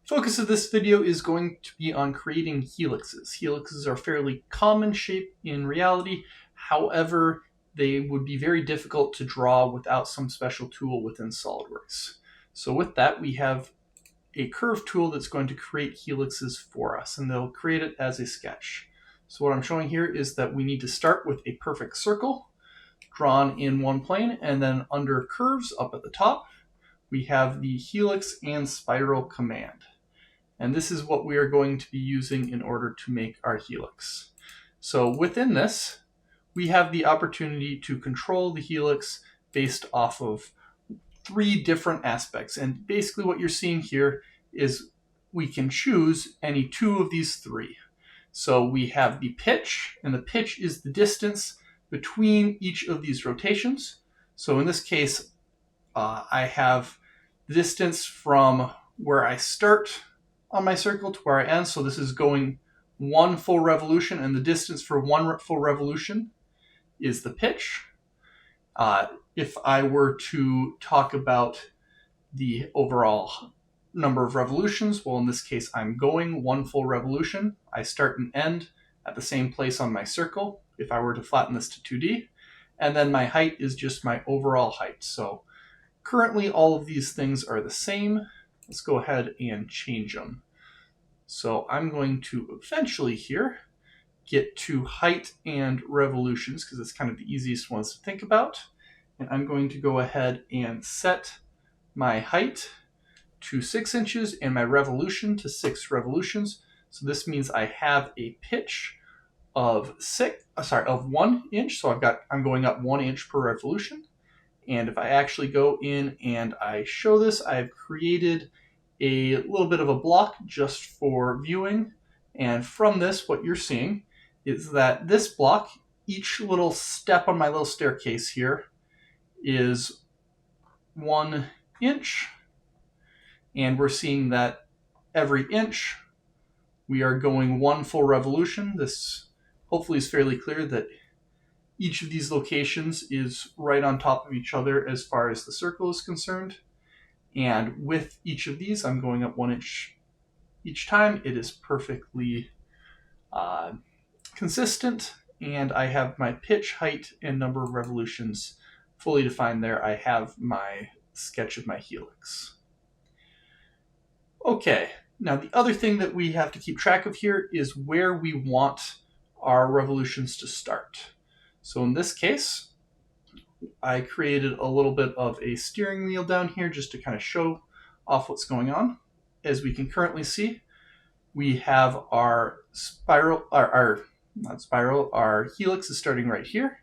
Focus of this video is going to be on creating helixes. Helixes are a fairly common shape in reality. However, they would be very difficult to draw without some special tool within SolidWorks. So with that, we have a curve tool that's going to create helixes for us, and they'll create it as a sketch. So what I'm showing here is that we need to start with a perfect circle drawn in one plane, and then under curves up at the top, we have the helix and spiral command. And this is what we are going to be using in order to make our helix. So within this, we have the opportunity to control the helix based off of three different aspects. And basically what you're seeing here is we can choose any two of these three. So we have the pitch, and the pitch is the distance between each of these rotations. So in this case, I have the distance from where I start on my circle to where I end. So this is going one full revolution, and the distance for one full revolution is the pitch. If I were to talk about the overall number of revolutions, well, in this case, I'm going one full revolution. I start and end at the same place on my circle, if I were to flatten this to 2D. And then my height is just my overall height. So currently, all of these things are the same. Let's go ahead and change them. So I'm going to eventually here get to height and revolutions, because it's kind of the easiest ones to think about. And I'm going to go ahead and set my height to 6 inches and my revolution to 6 revolutions. So this means I have a pitch of 1 inch. So I'm going up 1 inch per revolution. And if I actually go in and I show this, I've created a little bit of a block just for viewing. And from this, what you're seeing is that this block, each little step on my little staircase here, is 1 inch. And we're seeing that every inch, we are going one full revolution. This hopefully is fairly clear that each of these locations is right on top of each other as far as the circle is concerned. And with each of these, I'm going up 1 inch each time. It is perfectly consistent, and I have my pitch, height, and number of revolutions fully defined there. I have my sketch of my helix. Okay, now the other thing that we have to keep track of here is where we want our revolutions to start. So in this case, I created a little bit of a steering wheel down here just to kind of show off what's going on. As we can currently see, we have our our helix is starting right here.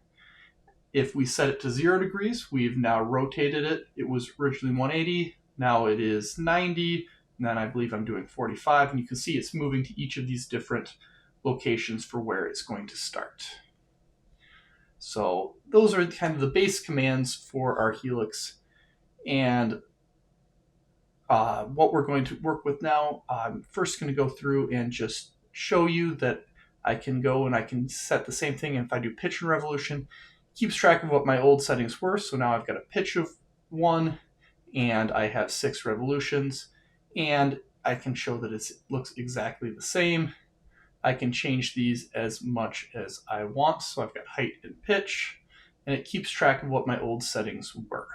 If we set it to 0 degrees, we've now rotated it. It was originally 180, now it is 90, and then I believe I'm doing 45, and you can see it's moving to each of these different locations for where it's going to start. So those are kind of the base commands for our helix. And what we're going to work with now, I'm first going to go through and just show you that I can go and I can set the same thing. And if I do pitch and revolution, it keeps track of what my old settings were. So now I've got a pitch of 1 and I have 6 revolutions, and I can show that it looks exactly the same. I can change these as much as I want. So I've got height and pitch, and it keeps track of what my old settings were.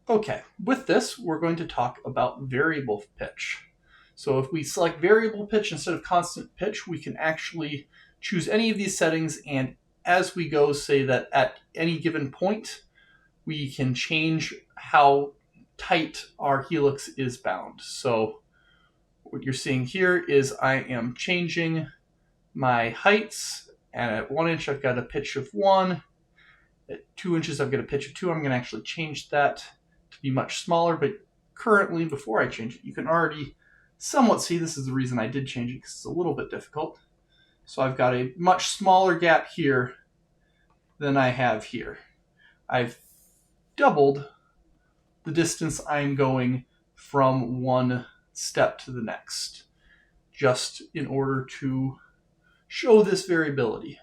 Okay, with this, we're going to talk about variable pitch. So if we select variable pitch instead of constant pitch, we can actually choose any of these settings, and as we go, say that at any given point, we can change how tight our helix is bound. So what you're seeing here is I am changing my heights, and at 1 inch I've got a pitch of 1. At 2 inches I've got a pitch of 2. I'm going to actually change that to be much smaller, but currently, before I change it, you can already somewhat see this is the reason I did change it, because it's a little bit difficult. So I've got a much smaller gap here than I have here. I've doubled the distance I'm going from one step to the next, just in order to show this variability.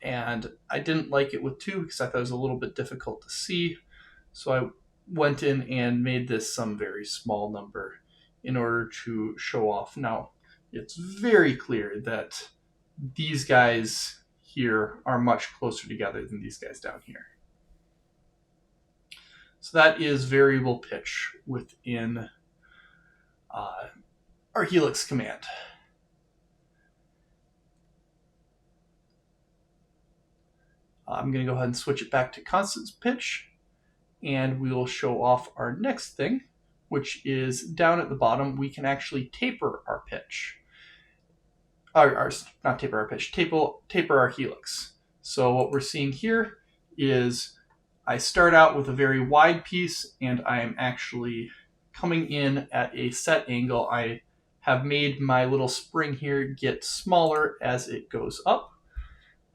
And I didn't like it with 2 because I thought it was a little bit difficult to see. So I went in and made this some very small number in order to show off. Now, it's very clear that these guys here are much closer together than these guys down here. So that is variable pitch within our helix command. I'm going to go ahead and switch it back to constant pitch, and we will show off our next thing, which is down at the bottom, we can actually taper our pitch. Not taper our pitch, taper our helix. So what we're seeing here is I start out with a very wide piece, and I am actually coming in at a set angle. I have made my little spring here get smaller as it goes up.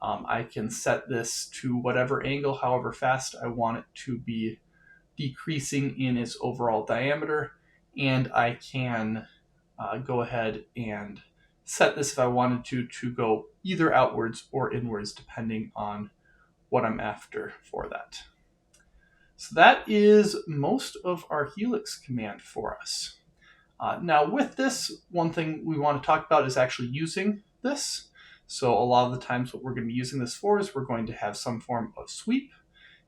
I can set this to whatever angle, however fast I want it to be decreasing in its overall diameter, and I can go ahead and set this if I wanted to go either outwards or inwards depending on what I'm after for that. So that is most of our helix command for us. Now with this, one thing we want to talk about is actually using this. So a lot of the times what we're going to be using this for is we're going to have some form of sweep.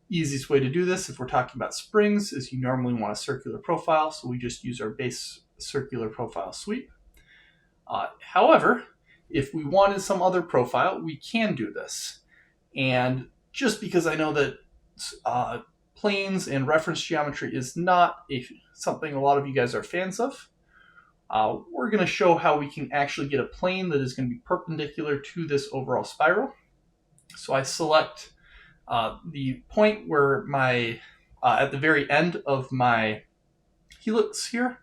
Easiest way to do this if we're talking about springs is you normally want a circular profile, so we just use our base circular profile sweep. However, if we wanted some other profile, we can do this. And just because I know that planes and reference geometry is not something a lot of you guys are fans of, we're going to show how we can actually get a plane that is going to be perpendicular to this overall spiral. So I select the point where at the very end of my helix here,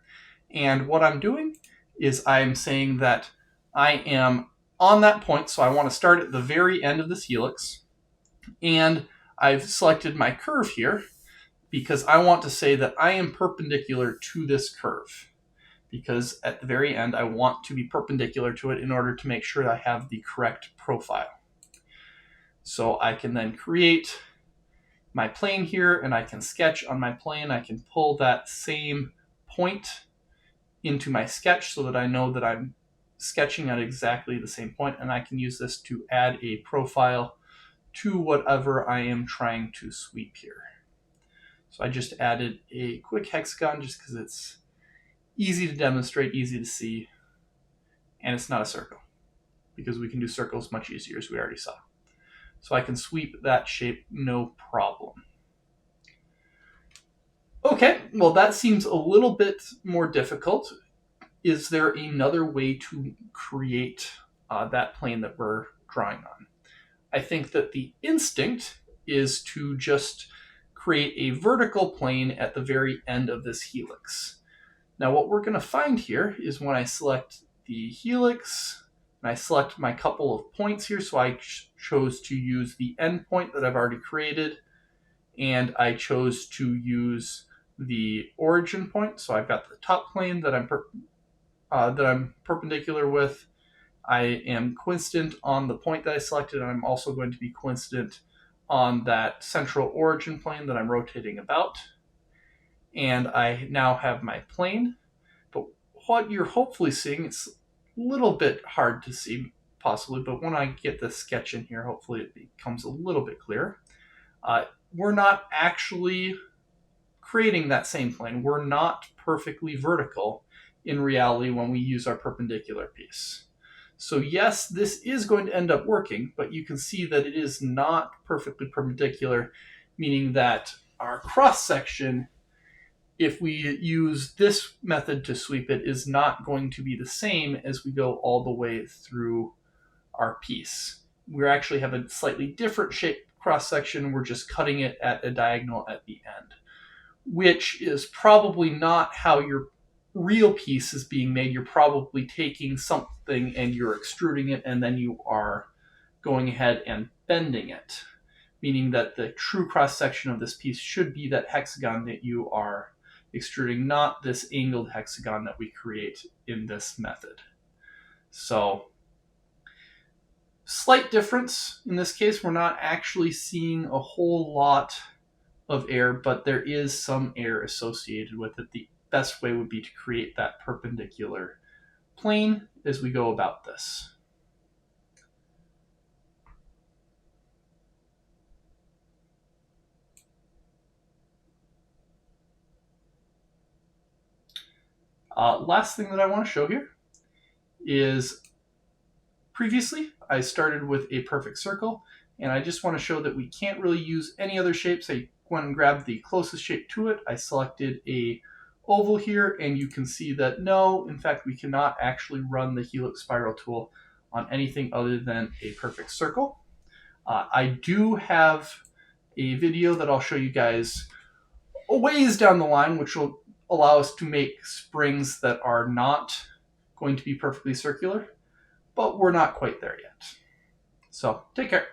and what I'm doing is I'm saying that I am on that point, so I want to start at the very end of this helix, and I've selected my curve here because I want to say that I am perpendicular to this curve, because at the very end I want to be perpendicular to it in order to make sure I have the correct profile. So I can then create my plane here, and I can sketch on my plane. I can pull that same point into my sketch so that I know that I'm sketching at exactly the same point, and I can use this to add a profile to whatever I am trying to sweep here. So I just added a quick hexagon just because it's easy to demonstrate, easy to see, and it's not a circle because we can do circles much easier, as we already saw. So I can sweep that shape no problem. Okay, well that seems a little bit more difficult. Is there another way to create that plane that we're drawing on? I think that the instinct is to just create a vertical plane at the very end of this helix. Now what we're going to find here is when I select the helix, and I select my couple of points here, so I chose to use the end point that I've already created, and I chose to use the origin point, so I've got the top plane that I'm perpendicular with. I am coincident on the point that I selected, and I'm also going to be coincident on that central origin plane that I'm rotating about. And I now have my plane. But what you're hopefully seeing, it's a little bit hard to see possibly, but when I get the sketch in here, hopefully it becomes a little bit clearer. We're not actually creating that same plane. We're not perfectly vertical in reality when we use our perpendicular piece. So yes, this is going to end up working, but you can see that it is not perfectly perpendicular, meaning that our cross section, if we use this method to sweep it, is not going to be the same as we go all the way through our piece. We actually have a slightly different shape cross section. We're just cutting it at a diagonal at the end, which is probably not how your real piece is being made. You're probably taking something and you're extruding it, and then you are going ahead and bending it, meaning that the true cross section of this piece should be that hexagon that you are extruding, not this angled hexagon that we create in this method. So slight difference in this case. We're not actually seeing a whole lot of air, but there is some air associated with it. The best way would be to create that perpendicular plane as we go about this. Last thing that I want to show here is previously I started with a perfect circle, and I just want to show that we can't really use any other shapes. I went and grabbed the closest shape to it. I selected a oval here, and you can see that no, in fact, we cannot actually run the helix spiral tool on anything other than a perfect circle. I do have a video that I'll show you guys a ways down the line, which will allow us to make springs that are not going to be perfectly circular, but we're not quite there yet. So take care.